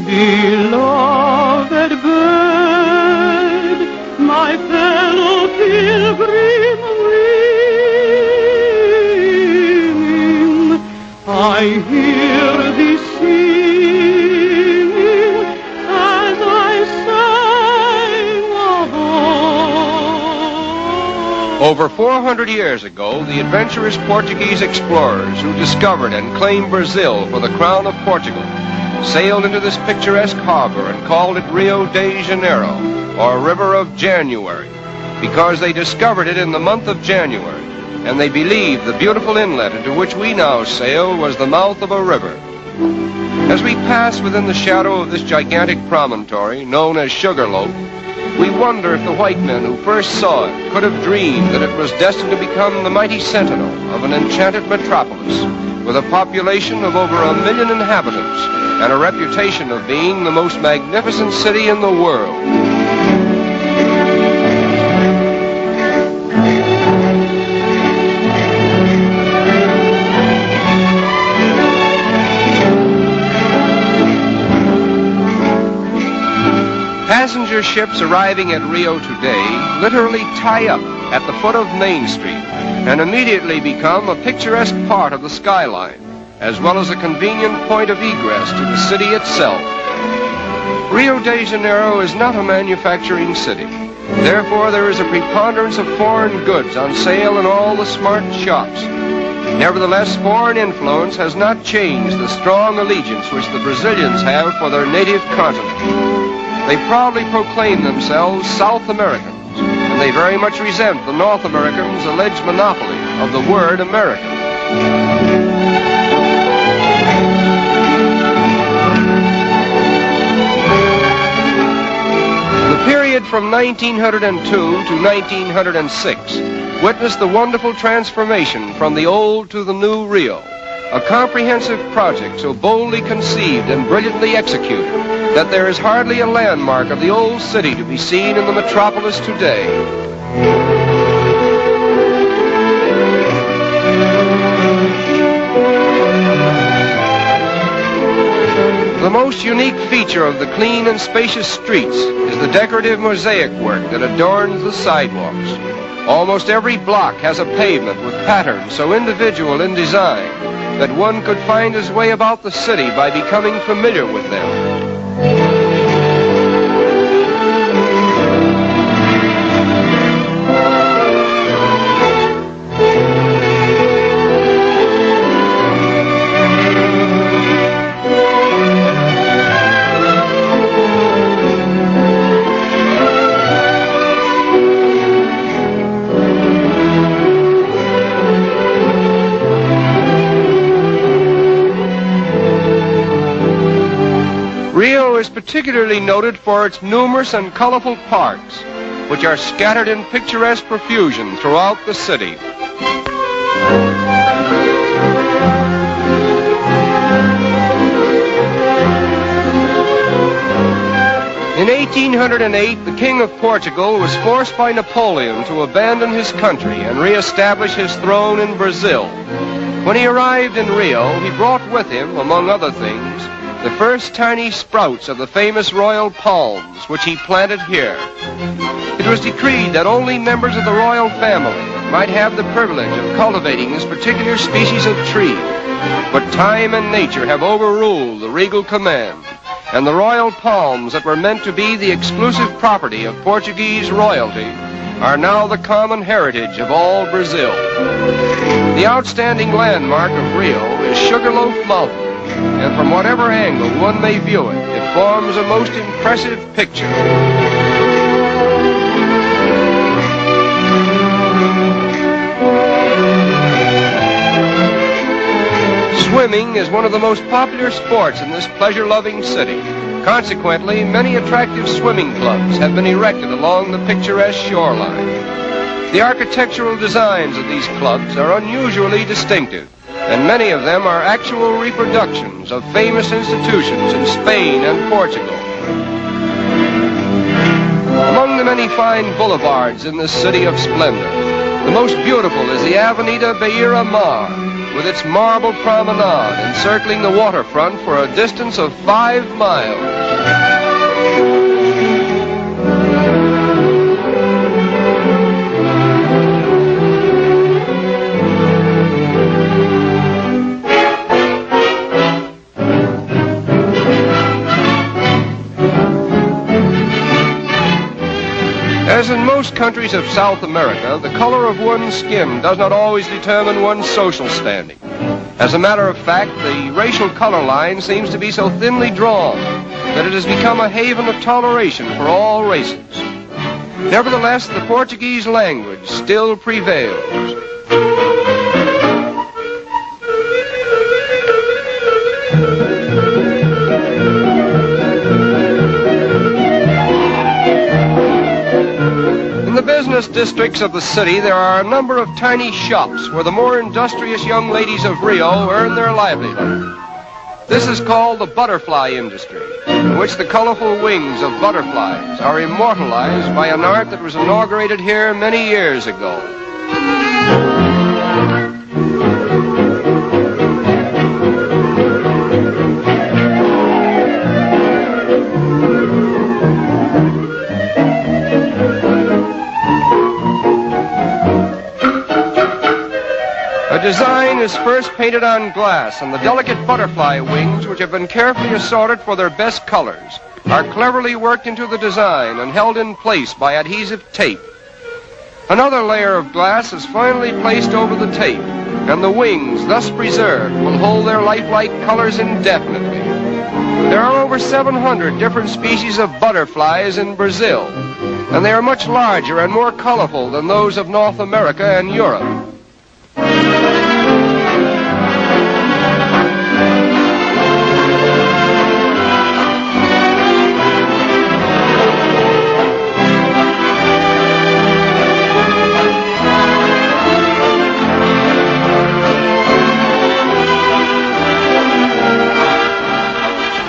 Beloved bird, my fellow pilgrim winging, I hear thee singing as I sang above. Over 400 years ago, the adventurous Portuguese explorers who discovered and claimed Brazil for the crown of Portugal sailed into this picturesque harbor and called it Rio de Janeiro, or River of January, because they discovered it in the month of January, and they believed the beautiful inlet into which we now sail was the mouth of a river. As we pass within the shadow of this gigantic promontory, known as Sugarloaf, we wonder if the white men who first saw it could have dreamed that it was destined to become the mighty sentinel of an enchanted metropolis, with a population of over 1 million inhabitants and a reputation of being the most magnificent city in the world. Passenger ships arriving at Rio today literally tie up at the foot of Main Street and immediately become a picturesque part of the skyline, as well as a convenient point of egress to the city itself. Rio de Janeiro is not a manufacturing city. Therefore, there is a preponderance of foreign goods on sale in all the smart shops. Nevertheless, foreign influence has not changed the strong allegiance which the Brazilians have for their native continent. They proudly proclaim themselves South Americans, and they very much resent the North Americans' alleged monopoly of the word American. The period from 1902 to 1906 witnessed the wonderful transformation from the old to the new Rio, a comprehensive project so boldly conceived and brilliantly executed that there is hardly a landmark of the old city to be seen in the metropolis today. The most unique feature of the clean and spacious streets is the decorative mosaic work that adorns the sidewalks. Almost every block has a pavement with patterns so individual in design that one could find his way about the city by becoming familiar with them. Rio is particularly noted for its numerous and colorful parks, which are scattered in picturesque profusion throughout the city. In 1808, the King of Portugal was forced by Napoleon to abandon his country and re-establish his throne in Brazil. When he arrived in Rio, he brought with him, among other things, the first tiny sprouts of the famous royal palms, which he planted here. It was decreed that only members of the royal family might have the privilege of cultivating this particular species of tree. But time and nature have overruled the regal command, and the royal palms that were meant to be the exclusive property of Portuguese royalty are now the common heritage of all Brazil. The outstanding landmark of Rio is Sugarloaf Mountain, and from whatever angle one may view it, it forms a most impressive picture. Swimming is one of the most popular sports in this pleasure-loving city. Consequently, many attractive swimming clubs have been erected along the picturesque shoreline. The architectural designs of these clubs are unusually distinctive, and many of them are actual reproductions of famous institutions in Spain and Portugal. Among the many fine boulevards in this city of splendor, the most beautiful is the Avenida Beira Mar, with its marble promenade encircling the waterfront for a distance of 5 miles. As in most countries of South America, the color of one's skin does not always determine one's social standing. As a matter of fact, the racial color line seems to be so thinly drawn that it has become a haven of toleration for all races. Nevertheless, the Portuguese language still prevails. In the business districts of the city, there are a number of tiny shops where the more industrious young ladies of Rio earn their livelihood. This is called the butterfly industry, in which the colorful wings of butterflies are immortalized by an art that was inaugurated here many years ago. A design is first painted on glass, and the delicate butterfly wings, which have been carefully assorted for their best colors, are cleverly worked into the design and held in place by adhesive tape. Another layer of glass is finally placed over the tape, and the wings, thus preserved, will hold their lifelike colors indefinitely. There are over 700 different species of butterflies in Brazil, and they are much larger and more colorful than those of North America and Europe.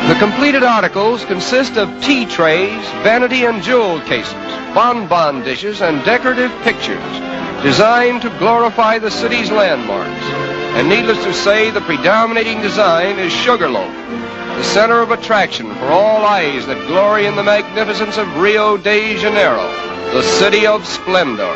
The completed articles consist of tea trays, vanity and jewel cases, bonbon dishes, and decorative pictures designed to glorify the city's landmarks. And needless to say, the predominating design is Sugarloaf, the center of attraction for all eyes that glory in the magnificence of Rio de Janeiro, the city of splendor.